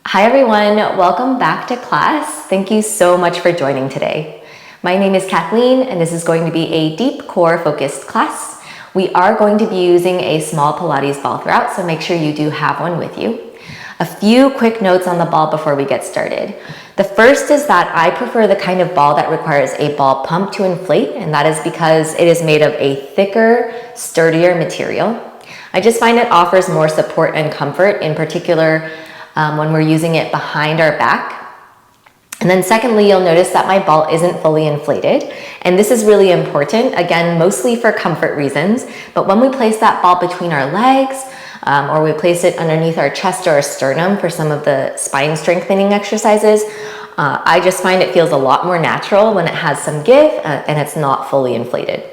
Hi everyone, welcome back to class. Thank you so much for joining today. My name is Kathleen and this is going to be a deep core focused class. We are going to be using a small Pilates ball throughout, so make sure you do have one with you. A few quick notes on the ball before we get started. The first is that I prefer the kind of ball that requires a ball pump to inflate, and that is because it is made of a thicker, sturdier material. I just find it offers more support and comfort, in particular when we're using it behind our back. And then secondly, you'll notice that my ball isn't fully inflated. And this is really important, again, mostly for comfort reasons. But when we place that ball between our legs, or we place it underneath our chest or our sternum for some of the spine strengthening exercises, I just find it feels a lot more natural when it has some give and it's not fully inflated.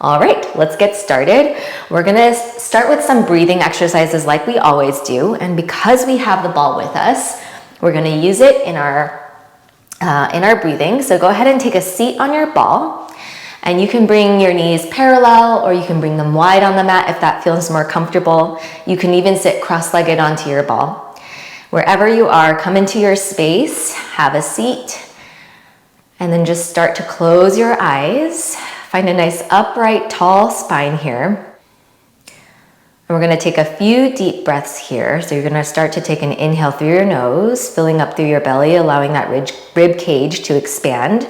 All right, let's get started. We're gonna start with some breathing exercises like we always do. And because we have the ball with us, we're gonna use it in our breathing. So go ahead and take a seat on your ball, and you can bring your knees parallel or you can bring them wide on the mat if that feels more comfortable. You can even sit cross-legged onto your ball. Wherever you are, come into your space, have a seat, and then just start to close your eyes. Find a nice upright, tall spine here. And we're gonna take a few deep breaths here. So you're gonna start to take an inhale through your nose, filling up through your belly, allowing that rib cage to expand.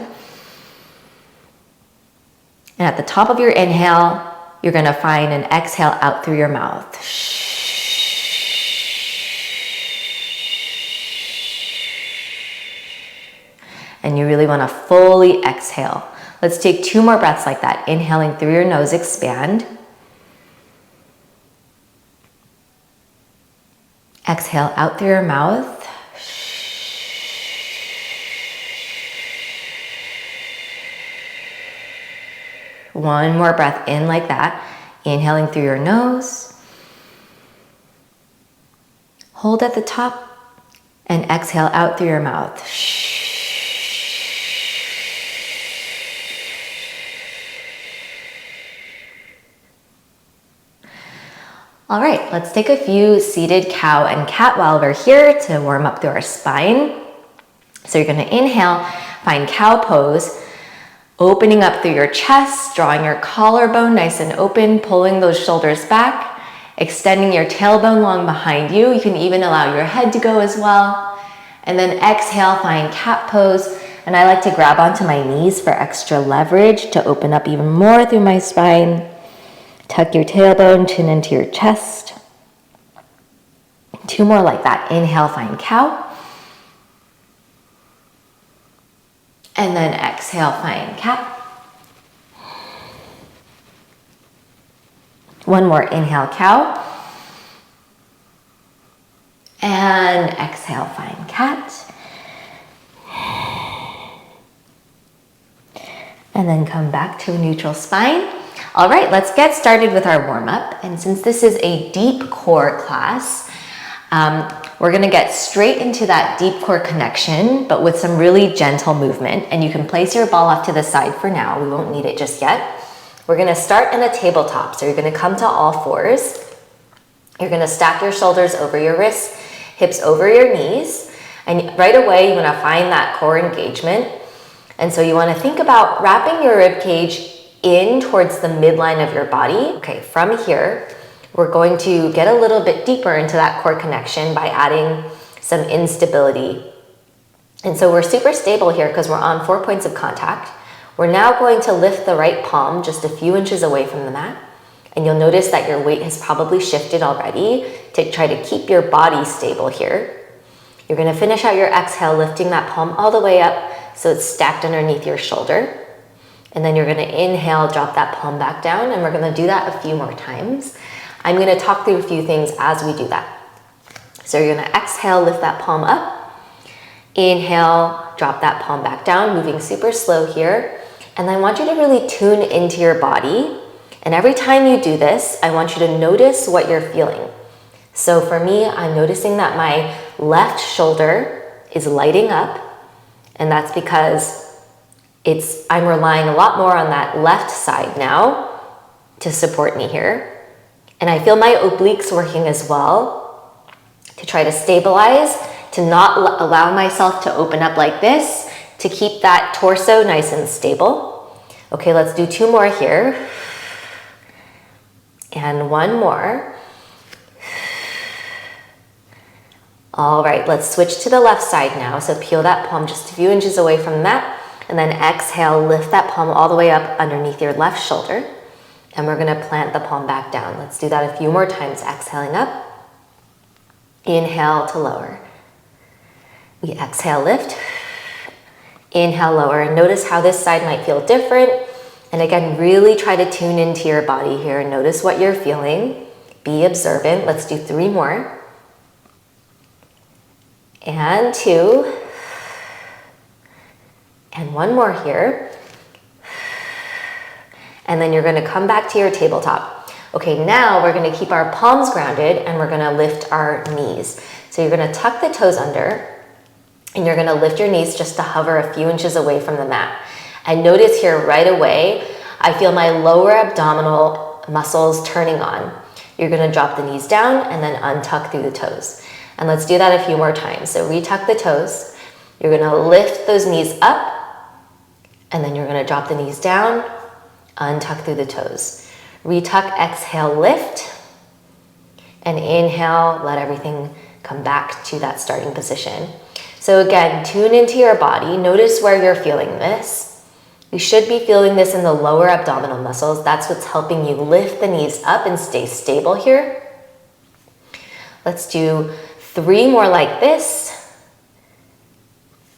And at the top of your inhale, you're gonna find an exhale out through your mouth. And you really wanna fully exhale. Let's take 2 more breaths like that. Inhaling through your nose, expand. Exhale out through your mouth. One more breath in like that. Inhaling through your nose. Hold at the top and exhale out through your mouth. All right, let's take a few seated cow and cat while we're here to warm up through our spine. So you're gonna inhale, find cow pose, opening up through your chest, drawing your collarbone nice and open, pulling those shoulders back, extending your tailbone long behind you. You can even allow your head to go as well. And then exhale, find cat pose. And I like to grab onto my knees for extra leverage to open up even more through my spine. Tuck your tailbone, chin into your chest. 2 more like that. Inhale, find cow. And then exhale, find cat. 1 more, inhale, cow. And exhale, find cat. And then come back to a neutral spine. All right, let's get started with our warm-up. And since this is a deep core class, we're gonna get straight into that deep core connection, but with some really gentle movement. And you can place your ball off to the side for now. We won't need it just yet. We're gonna start in a tabletop. So you're gonna come to all fours. You're gonna stack your shoulders over your wrists, hips over your knees. And right away, you wanna find that core engagement. And so you wanna think about wrapping your rib cage in towards the midline of your body. Okay, from here, we're going to get a little bit deeper into that core connection by adding some instability. And so we're super stable here because we're on 4 points of contact. We're now going to lift the right palm just a few inches away from the mat. And you'll notice that your weight has probably shifted already to try to keep your body stable here. You're gonna finish out your exhale, lifting that palm all the way up so it's stacked underneath your shoulder. And then you're gonna inhale, drop that palm back down, and we're gonna do that a few more times. I'm gonna talk through a few things as we do that. So you're gonna exhale, lift that palm up. Inhale, drop that palm back down, moving super slow here. And I want you to really tune into your body. And every time you do this, I want you to notice what you're feeling. So for me, I'm noticing that my left shoulder is lighting up, and that's because I'm relying a lot more on that left side now to support me here. And I feel my obliques working as well to try to stabilize to not allow myself to open up like this, to keep that torso nice and stable. Okay, let's do 2 more here. And 1 more. All right, let's switch to the left side now. So peel that palm just a few inches away from the mat, and then exhale, lift that palm all the way up underneath your left shoulder. And we're gonna plant the palm back down. Let's do that a few more times. Exhaling up, inhale to lower. We exhale, lift, inhale, lower. Notice how this side might feel different. And again, really try to tune into your body here. Notice what you're feeling. Be observant. Let's do 3 more. And 2. And 1 more here. And then you're gonna come back to your tabletop. Okay, now we're gonna keep our palms grounded and we're gonna lift our knees. So you're gonna tuck the toes under and you're gonna lift your knees just to hover a few inches away from the mat. And notice here right away, I feel my lower abdominal muscles turning on. You're gonna drop the knees down and then untuck through the toes. And let's do that a few more times. So retuck the toes. You're gonna lift those knees up and then you're gonna drop the knees down, untuck through the toes. Retuck, exhale, lift, and inhale, let everything come back to that starting position. So again, tune into your body. Notice where you're feeling this. You should be feeling this in the lower abdominal muscles. That's what's helping you lift the knees up and stay stable here. Let's do 3 more like this.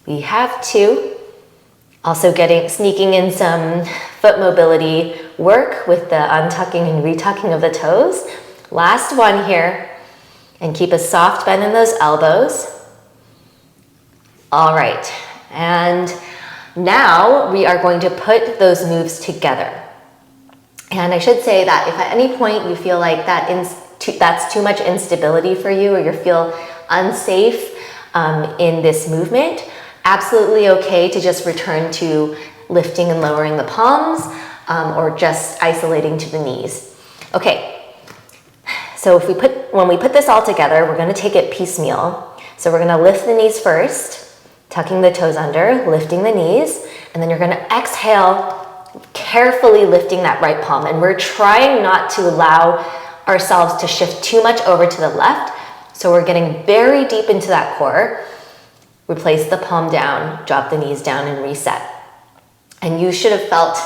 We have 2. Also sneaking in some foot mobility work with the untucking and retucking of the toes. Last one here, and keep a soft bend in those elbows. All right, and now we are going to put those moves together. And I should say that if at any point you feel like that's too much instability for you or you feel unsafe in this movement, absolutely okay to just return to lifting and lowering the palms or just isolating to the knees. Okay, so when we put this all together, we're gonna take it piecemeal. So we're gonna lift the knees first, tucking the toes under, lifting the knees, and then you're gonna exhale, carefully lifting that right palm. And we're trying not to allow ourselves to shift too much over to the left. So we're getting very deep into that core. We place the palm down, drop the knees down, and reset. And you should have felt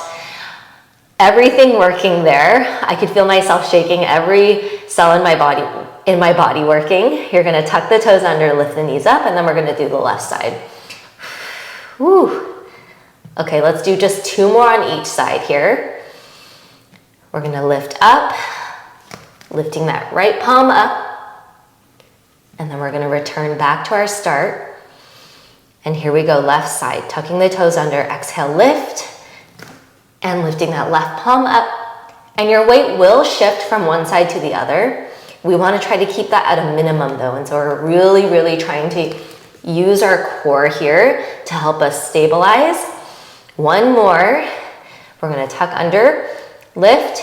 everything working there. I could feel myself shaking, every cell in my body working. You're gonna tuck the toes under, lift the knees up, and then we're gonna do the left side. Whew. Okay, let's do just 2 more on each side here. We're gonna lift up, lifting that right palm up, and then we're gonna return back to our start. And here we go, left side, tucking the toes under, exhale, lift, and lifting that left palm up. And your weight will shift from one side to the other. We wanna try to keep that at a minimum though, and so we're really, really trying to use our core here to help us stabilize. 1 more, we're gonna tuck under, lift,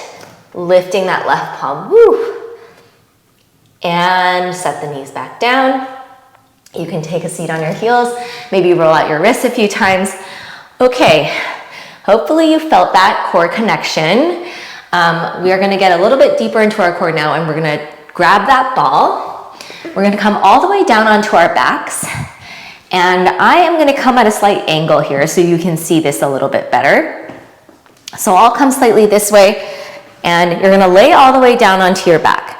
lifting that left palm, woo. And set the knees back down. You can take a seat on your heels, maybe roll out your wrists a few times. Okay, hopefully you felt that core connection. We are gonna get a little bit deeper into our core now, and we're gonna grab that ball. We're gonna come all the way down onto our backs, and I am gonna come at a slight angle here so you can see this a little bit better. So I'll come slightly this way, and you're gonna lay all the way down onto your back.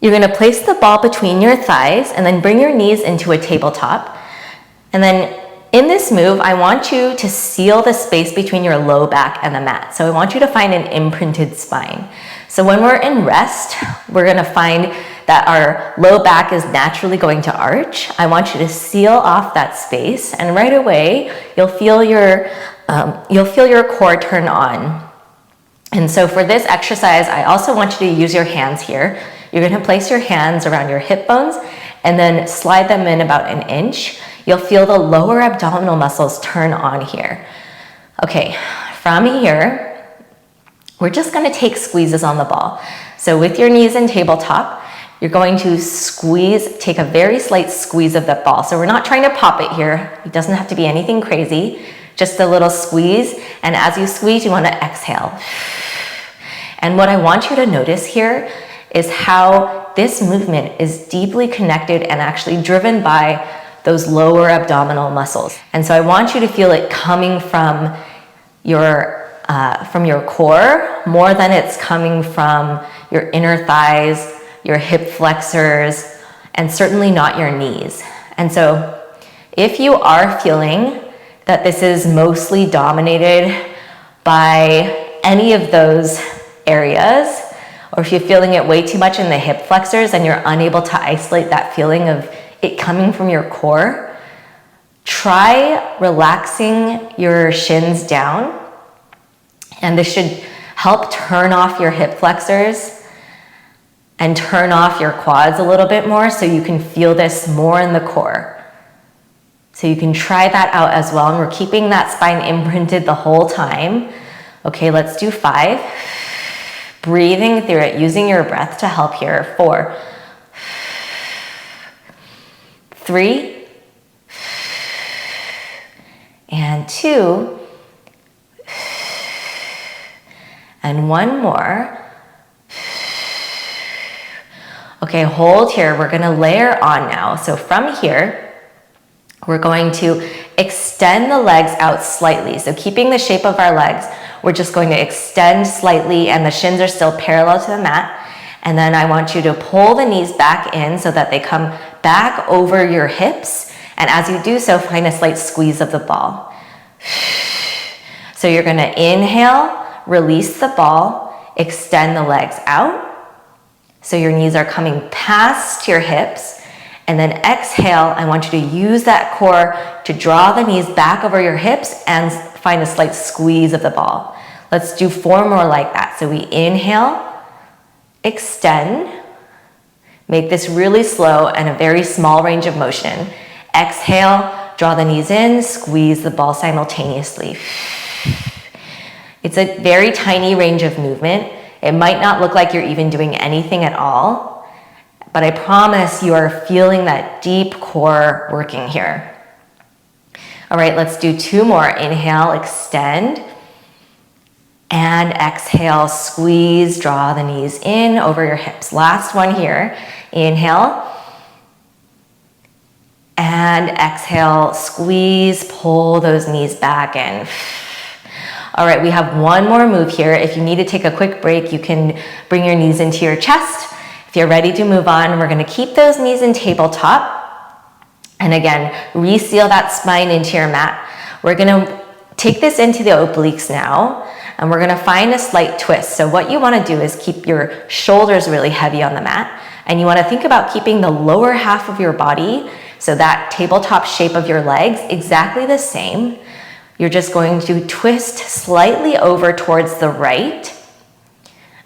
You're gonna place the ball between your thighs and then bring your knees into a tabletop. And then in this move, I want you to seal the space between your low back and the mat. So I want you to find an imprinted spine. So when we're in rest, we're gonna find that our low back is naturally going to arch. I want you to seal off that space, and right away, you'll feel your core turn on. And so for this exercise, I also want you to use your hands here. You're gonna place your hands around your hip bones and then slide them in about 1 inch. You'll feel the lower abdominal muscles turn on here. Okay, from here, we're just gonna take squeezes on the ball. So with your knees in tabletop, you're going to squeeze, take a very slight squeeze of the ball. So we're not trying to pop it here. It doesn't have to be anything crazy, just a little squeeze. And as you squeeze, you want to exhale. And what I want you to notice here is how this movement is deeply connected and actually driven by those lower abdominal muscles. And so I want you to feel it coming from your core more than it's coming from your inner thighs, your hip flexors, and certainly not your knees. And so if you are feeling that this is mostly dominated by any of those areas, or if you're feeling it way too much in the hip flexors and you're unable to isolate that feeling of it coming from your core, try relaxing your shins down. And this should help turn off your hip flexors and turn off your quads a little bit more so you can feel this more in the core. So you can try that out as well. And we're keeping that spine imprinted the whole time. Okay, let's do 5. Breathing through it, using your breath to help here. 4, 3, and 2, and 1 more. Okay, hold here. We're gonna layer on now. So from here, we're going to extend the legs out slightly. So keeping the shape of our legs, we're just going to extend slightly and the shins are still parallel to the mat. And then I want you to pull the knees back in so that they come back over your hips. And as you do so, find a slight squeeze of the ball. So you're gonna inhale, release the ball, extend the legs out. So your knees are coming past your hips. And then exhale, I want you to use that core to draw the knees back over your hips and find a slight squeeze of the ball. Let's do 4 more like that. So we inhale, extend, make this really slow and a very small range of motion. Exhale, draw the knees in, squeeze the ball simultaneously. It's a very tiny range of movement. It might not look like you're even doing anything at all, but I promise you are feeling that deep core working here. All right, let's do 2 more. Inhale, extend, and exhale, squeeze, draw the knees in over your hips. Last one here. Inhale, and exhale, squeeze, pull those knees back in. All right, we have 1 more move here. If you need to take a quick break, you can bring your knees into your chest. If you're ready to move on, we're gonna keep those knees in tabletop. And again, reseal that spine into your mat. We're gonna take this into the obliques now, and we're gonna find a slight twist. So what you wanna do is keep your shoulders really heavy on the mat, and you wanna think about keeping the lower half of your body, so that tabletop shape of your legs, exactly the same. You're just going to twist slightly over towards the right,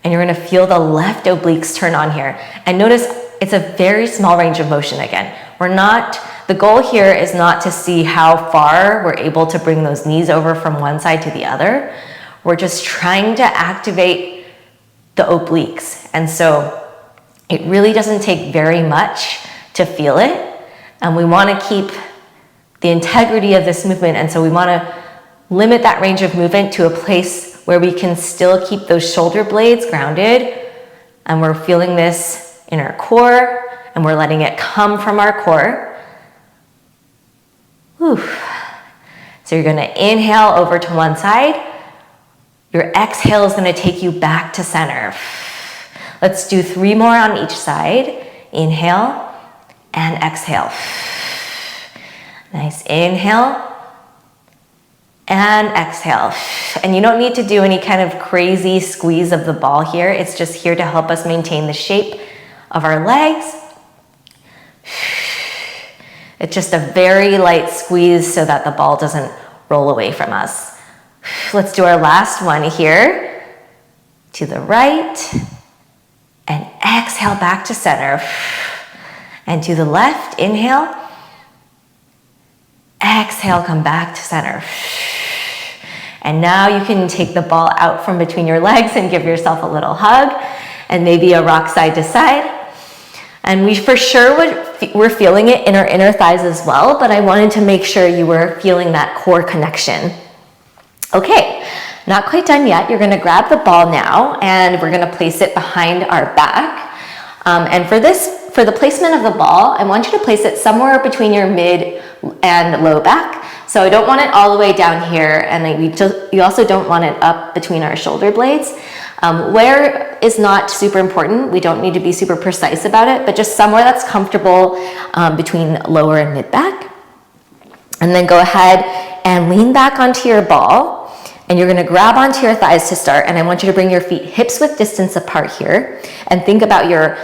and you're gonna feel the left obliques turn on here. And notice it's a very small range of motion again. The goal here is not to see how far we're able to bring those knees over from one side to the other. We're just trying to activate the obliques. And so it really doesn't take very much to feel it. And we wanna keep the integrity of this movement. And so we wanna limit that range of movement to a place where we can still keep those shoulder blades grounded. And we're feeling this in our core, and we're letting it come from our core. Whew. So you're gonna inhale over to one side. Your exhale is gonna take you back to center. Let's do 3 more on each side. Inhale and exhale. Nice, inhale and exhale. And you don't need to do any kind of crazy squeeze of the ball here. It's just here to help us maintain the shape of our legs. It's just a very light squeeze so that the ball doesn't roll away from us. Let's do our last one here. To the right, and exhale back to center. And to the left, inhale. Exhale, come back to center. And now you can take the ball out from between your legs and give yourself a little hug, and maybe a rock side to side. And we for sure we're feeling it in our inner thighs as well, but I wanted to make sure you were feeling that core connection. Okay, not quite done yet. You're gonna grab the ball now and we're gonna place it behind our back. And for the placement of the ball, I want you to place it somewhere between your mid and low back. So I don't want it all the way down here, and you also don't want it up between our shoulder blades. Where is not super important. We don't need to be super precise about it, but just somewhere that's comfortable between lower and mid back. And then go ahead and lean back onto your ball, and you're gonna grab onto your thighs to start, and I want you to bring your feet hips width distance apart here, and think about your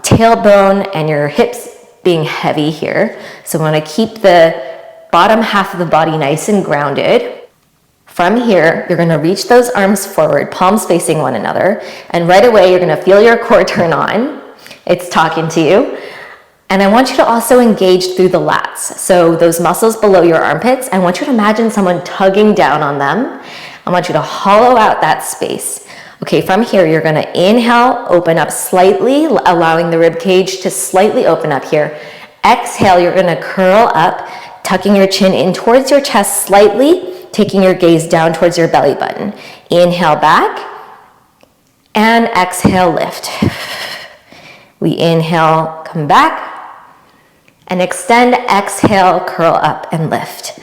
tailbone and your hips being heavy here. So we wanna keep the bottom half of the body nice and grounded. From here, you're gonna reach those arms forward, palms facing one another, and right away you're gonna feel your core turn on. It's talking to you. And I want you to also engage through the lats. So those muscles below your armpits, I want you to imagine someone tugging down on them. I want you to hollow out that space. Okay, from here, you're gonna inhale, open up slightly, allowing the rib cage to slightly open up here. Exhale, you're gonna curl up, tucking your chin in towards your chest slightly, taking your gaze down towards your belly button. Inhale back, and exhale, lift. We inhale, come back, and extend, exhale, curl up and lift.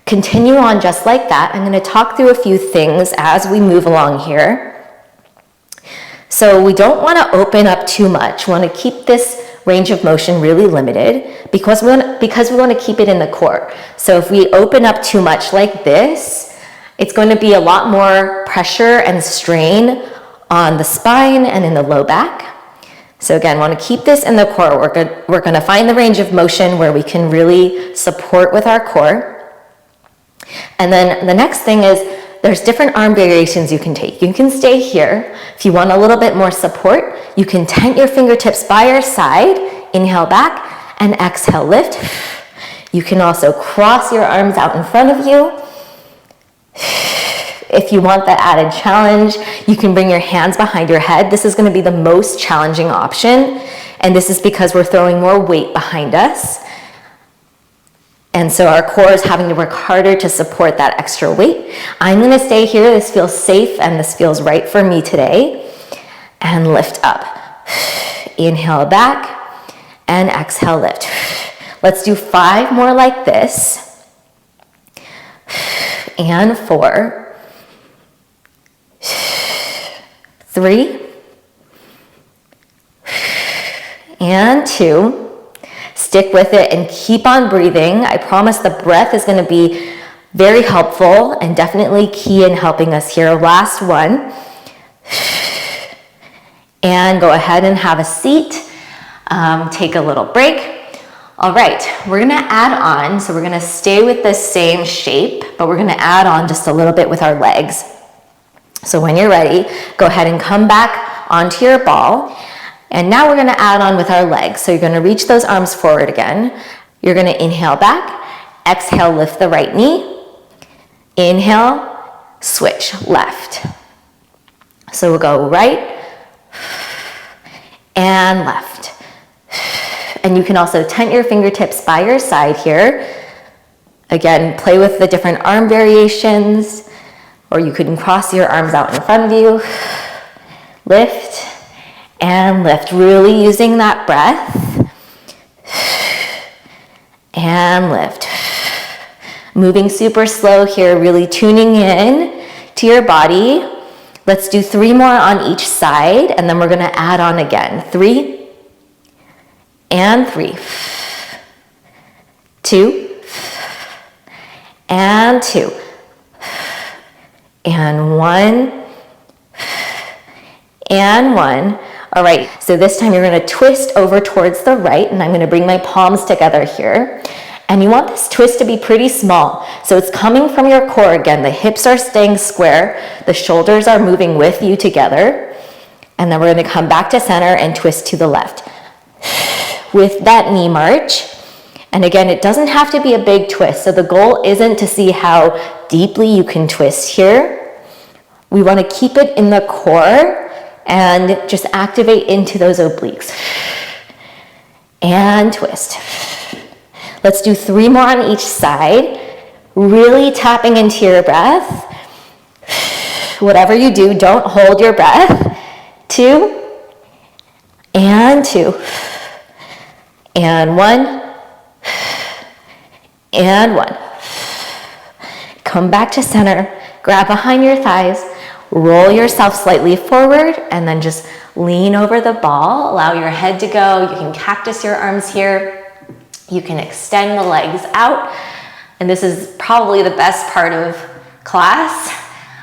Continue on just like that. I'm gonna talk through a few things as we move along here. So we don't wanna open up too much. We wanna keep this range of motion really limited because we want to keep it in the core. So if we open up too much like this, it's going to be a lot more pressure and strain on the spine and in the low back. So again, want to keep this in the core. We're going to find the range of motion where we can really support with our core. And then the next thing is there's different arm variations you can take. You can stay here. If you want a little bit more support, you can tent your fingertips by your side, inhale back, and exhale, lift. You can also cross your arms out in front of you. If you want that added challenge, you can bring your hands behind your head. This is going to be the most challenging option, and this is because we're throwing more weight behind us. And so our core is having to work harder to support that extra weight. I'm gonna stay here. This feels safe and this feels right for me today. And lift up. Inhale back and exhale, lift. Let's do 5 more like this. And 4. 3. And 2. Stick with it and keep on breathing. I promise the breath is going to be very helpful and definitely key in helping us here. Last one. And go ahead and have a seat. Take a little break. All right, we're going to add on. So we're going to stay with the same shape, but we're going to add on just a little bit with our legs. So when you're ready, go ahead and come back onto your ball. And now we're gonna add on with our legs. So you're gonna reach those arms forward again. You're gonna inhale back, exhale, lift the right knee. Inhale, switch, left. So we'll go right and left. And you can also tent your fingertips by your side here. Again, play with the different arm variations, or you can cross your arms out in front of you. Lift and lift, really using that breath. And lift. Moving super slow here, really tuning in to your body. Let's do 3 more on each side, and then we're gonna add on again. 3 and 3. 2 and 2. And 1 and 1. All right, so this time you're gonna twist over towards the right, and I'm gonna bring my palms together here. And you want this twist to be pretty small. So it's coming from your core again. The hips are staying square. The shoulders are moving with you together. And then we're gonna come back to center and twist to the left. With that knee march. And again, it doesn't have to be a big twist. So the goal isn't to see how deeply you can twist here. We wanna keep it in the core and just activate into those obliques. and twist. Let's do 3 more on each side. Really tapping into your breath. Whatever you do, don't hold your breath. 2, and 2, and 1, and 1. Come back to center, grab behind your thighs, roll yourself slightly forward, and then just lean over the ball. Allow your head to go. You can cactus your arms here. You can extend the legs out. And this is probably the best part of class.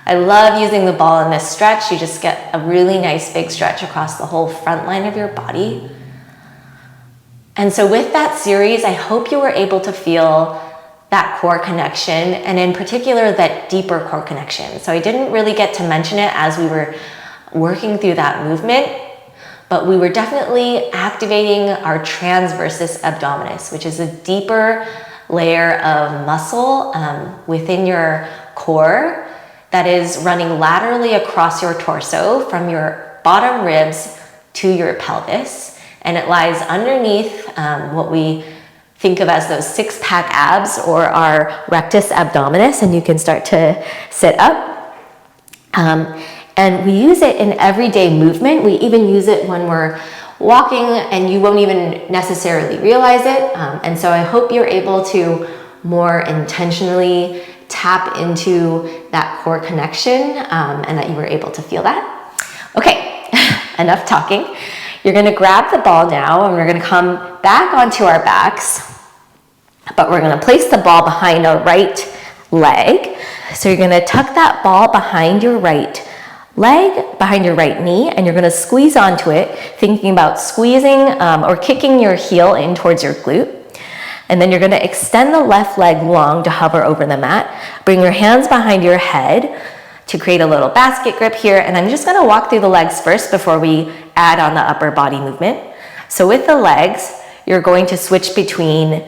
I love using the ball in this stretch. You just get a really nice big stretch across the whole front line of your body. And so with that series, I hope you were able to feel that core connection, and in particular, that deeper core connection. So I didn't really get to mention it as we were working through that movement, but we were definitely activating our transversus abdominis, which is a deeper layer of muscle within your core that is running laterally across your torso from your bottom ribs to your pelvis. And it lies underneath what we think of as those 6-pack abs, or our rectus abdominis, and you can start to sit up. And we use it in everyday movement. We even use it when we're walking, and you won't even necessarily realize it. And so I hope you're able to more intentionally tap into that core connection, and that you were able to feel that. Okay, enough talking. You're gonna grab the ball now, and we're gonna come back onto our backs, but we're gonna place the ball behind our right leg. So you're gonna tuck that ball behind your right leg, behind your right knee, and you're gonna squeeze onto it, thinking about squeezing or kicking your heel in towards your glute. And then you're gonna extend the left leg long to hover over the mat. Bring your hands behind your head to create a little basket grip here. And I'm just gonna walk through the legs first before we add on the upper body movement. So with the legs, you're going to switch between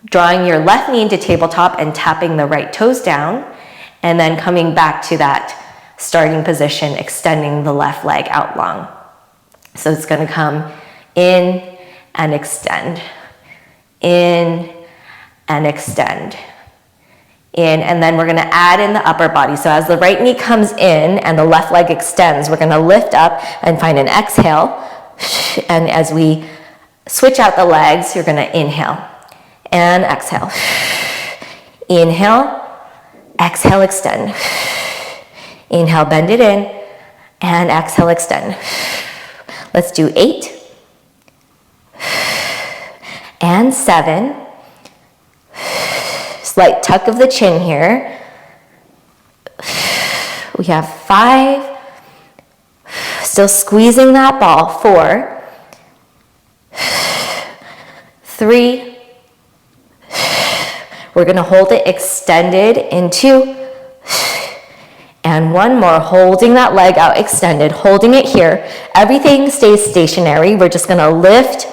drawing your left knee into tabletop and tapping the right toes down, and then coming back to that starting position, extending the left leg out long. So it's gonna come in and extend, in and extend, in, and then we're gonna add in the upper body. So as the right knee comes in and the left leg extends, we're gonna lift up and find an exhale. And as we switch out the legs, you're gonna inhale and exhale. Inhale, exhale, extend. Inhale, bend it in, and exhale, extend. Let's do 8 and 7. Slight tuck of the chin here. We have 5. Still squeezing that ball. 4, 3. We're gonna hold it extended in 2. And 1 more, holding that leg out extended, holding it here. Everything stays stationary. We're just gonna lift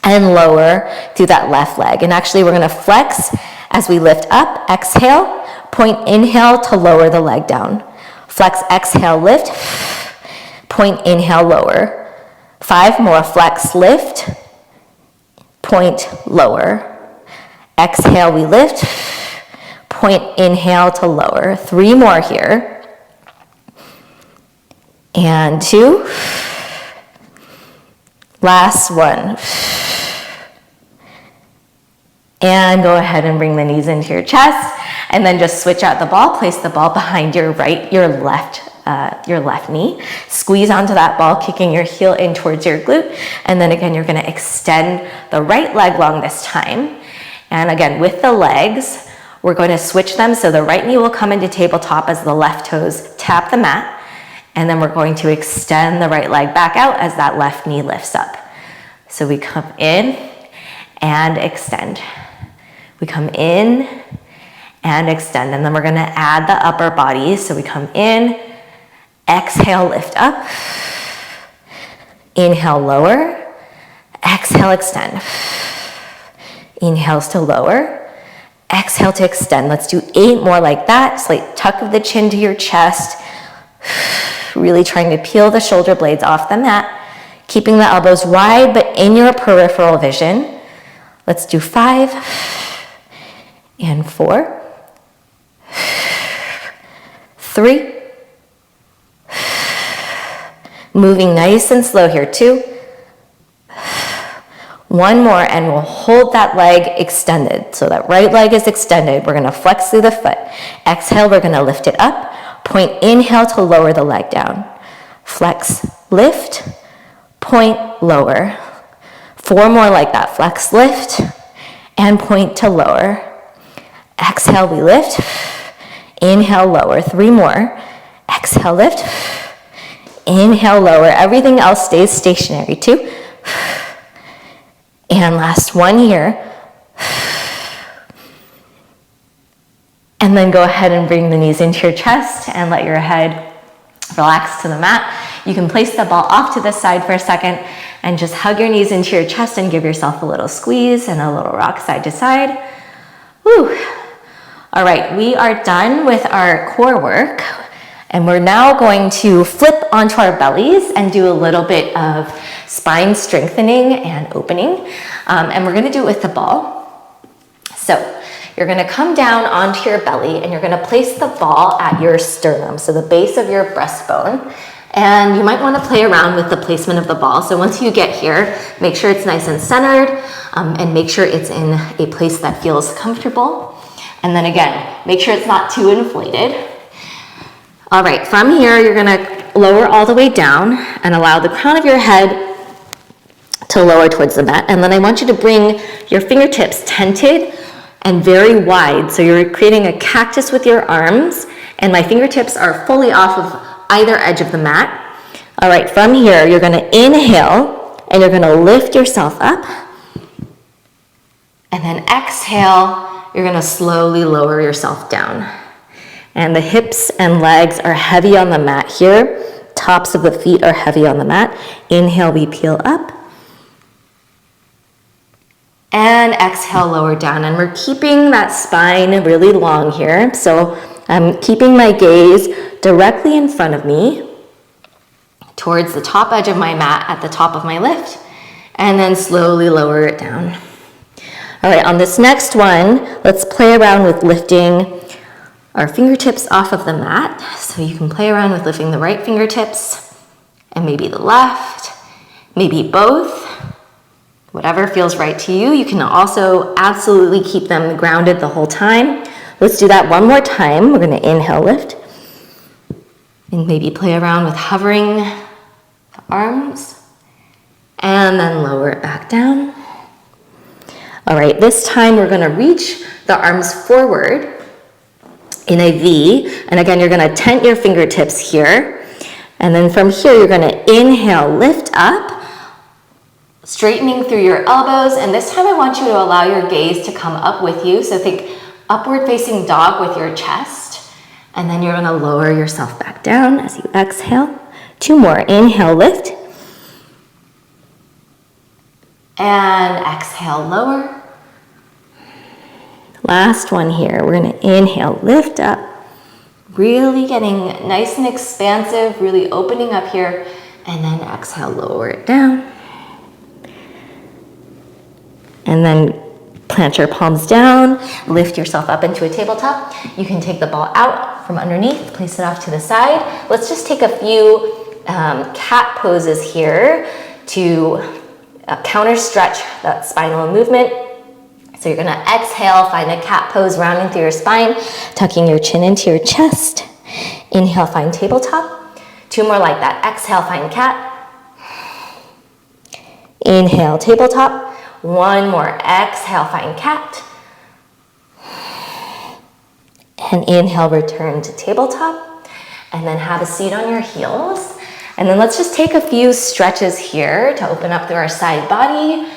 and lower through that left leg. And actually we're gonna flex as we lift up, exhale, point inhale to lower the leg down. Flex, exhale, lift, point inhale, lower. 5 more, flex, lift, point, lower. Exhale, we lift, point, inhale to lower. 3 more here. And 2. Last 1. And go ahead and bring the knees into your chest, and then just switch out the ball. Place the ball behind your left knee. Squeeze onto that ball, kicking your heel in towards your glute. And then again, you're gonna extend the right leg long this time. And again, with the legs, we're going to switch them. So the right knee will come into tabletop as the left toes tap the mat. And then we're going to extend the right leg back out as that left knee lifts up. So we come in and extend. We come in and extend. And then we're gonna add the upper body. So we come in, exhale, lift up. Inhale, lower. Exhale, extend. Inhales to lower. Exhale to extend. Let's do 8 more like that. Slight tuck of the chin to your chest. Really trying to peel the shoulder blades off the mat. Keeping the elbows wide, but in your peripheral vision. Let's do 5 and 4, 3, moving nice and slow here, 2, 1 more, and we'll hold that leg extended. So that right leg is extended. We're gonna flex through the foot. Exhale, we're gonna lift it up. Point, inhale to lower the leg down. Flex, lift, point, lower. 4 more like that. Flex, lift, and point to lower. Exhale, we lift. Inhale, lower. 3 more. Exhale, lift. Inhale, lower. Everything else stays stationary. 2. And last 1 here. And then go ahead and bring the knees into your chest and let your head relax to the mat. You can place the ball off to the side for a second and just hug your knees into your chest and give yourself a little squeeze and a little rock side to side. Woo. All right, we are done with our core work. And we're now going to flip onto our bellies and do a little bit of spine strengthening and opening. And we're gonna do it with the ball. So you're gonna come down onto your belly and you're gonna place the ball at your sternum, so the base of your breastbone. And you might wanna play around with the placement of the ball. So once you get here, make sure it's nice and centered and make sure it's in a place that feels comfortable. And then again, make sure it's not too inflated. All right, from here, you're gonna lower all the way down and allow the crown of your head to lower towards the mat. And then I want you to bring your fingertips tented and very wide. So you're creating a cactus with your arms, and my fingertips are fully off of either edge of the mat. All right, from here, you're gonna inhale and you're gonna lift yourself up. And then exhale, you're gonna slowly lower yourself down. And the hips and legs are heavy on the mat here. Tops of the feet are heavy on the mat. Inhale, we peel up. And exhale, lower down. And we're keeping that spine really long here. So I'm keeping my gaze directly in front of me towards the top edge of my mat at the top of my lift. And then slowly lower it down. All right, on this next one, let's play around with lifting our fingertips off of the mat. So you can play around with lifting the right fingertips and maybe the left, maybe both, whatever feels right to you. You can also absolutely keep them grounded the whole time. Let's do that one more time. We're gonna inhale, lift, and maybe play around with hovering the arms and then lower it back down. All right, this time we're gonna reach the arms forward in a V, and again, you're gonna tent your fingertips here, and then from here, you're gonna inhale, lift up, straightening through your elbows, and this time I want you to allow your gaze to come up with you, so think upward facing dog with your chest, and then you're gonna lower yourself back down as you exhale. 2 more, inhale, lift, and exhale, lower. Last one here, we're gonna inhale, lift up, really getting nice and expansive, really opening up here, and then exhale, lower it down. And then plant your palms down, lift yourself up into a tabletop. You can take the ball out from underneath, place it off to the side. Let's just take a few cat poses here to counter stretch that spinal movement. So you're gonna exhale, find a cat pose, rounding through your spine, tucking your chin into your chest. Inhale, find tabletop. 2 more like that. Exhale, find cat. Inhale, tabletop. 1 more. Exhale, find cat. And inhale, return to tabletop. And then have a seat on your heels. And then let's just take a few stretches here to open up through our side body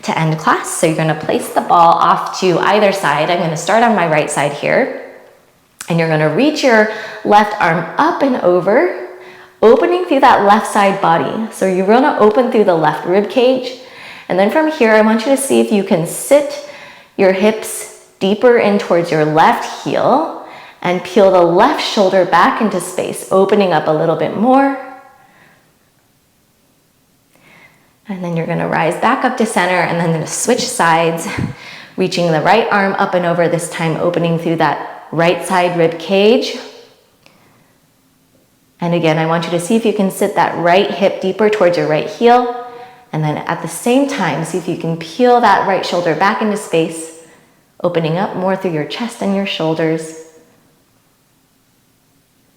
to end class. So you're gonna place the ball off to either side. I'm gonna start on my right side here. And you're gonna reach your left arm up and over, opening through that left side body. So you're gonna open through the left rib cage. And then from here, I want you to see if you can sit your hips deeper in towards your left heel and peel the left shoulder back into space, opening up a little bit more. And then you're gonna rise back up to center and then gonna switch sides, reaching the right arm up and over, this time opening through that right side rib cage. And again, I want you to see if you can sit that right hip deeper towards your right heel. And then at the same time, see if you can peel that right shoulder back into space, opening up more through your chest and your shoulders.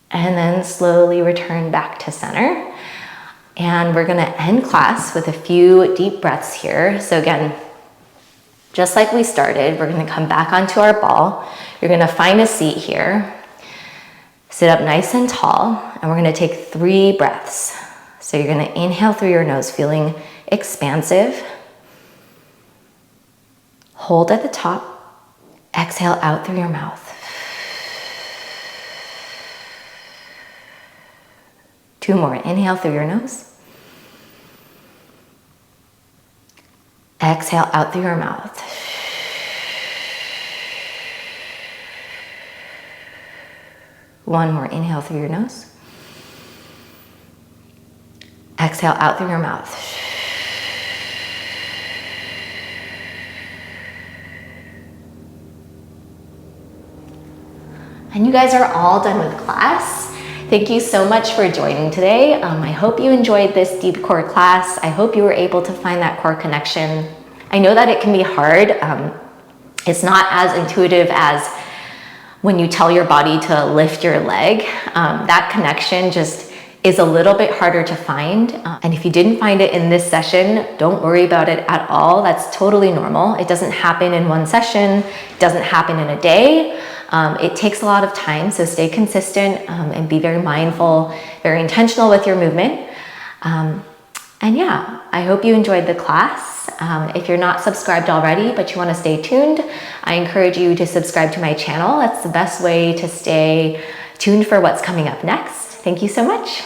And then slowly return back to center. And we're gonna end class with a few deep breaths here. So again, just like we started, we're gonna come back onto our ball. You're gonna find a seat here. Sit up nice and tall, and we're gonna take 3 breaths. So you're gonna inhale through your nose, feeling expansive. Hold at the top. Exhale out through your mouth. Two more. Inhale through your nose. Exhale out through your mouth. One more. Inhale through your nose. Exhale out through your mouth. And you guys are all done with class. Thank you so much for joining today. I hope you enjoyed this deep core class. I hope you were able to find that core connection. I know that it can be hard. It's not as intuitive as when you tell your body to lift your leg. That connection just is a little bit harder to find. And if you didn't find it in this session, don't worry about it at all. That's totally normal. It doesn't happen in one session. It doesn't happen in a day. It takes a lot of time, so stay consistent and be very mindful, very intentional with your movement. And yeah, I hope you enjoyed the class. If you're not subscribed already, but you want to stay tuned, I encourage you to subscribe to my channel. That's the best way to stay tuned for what's coming up next. Thank you so much.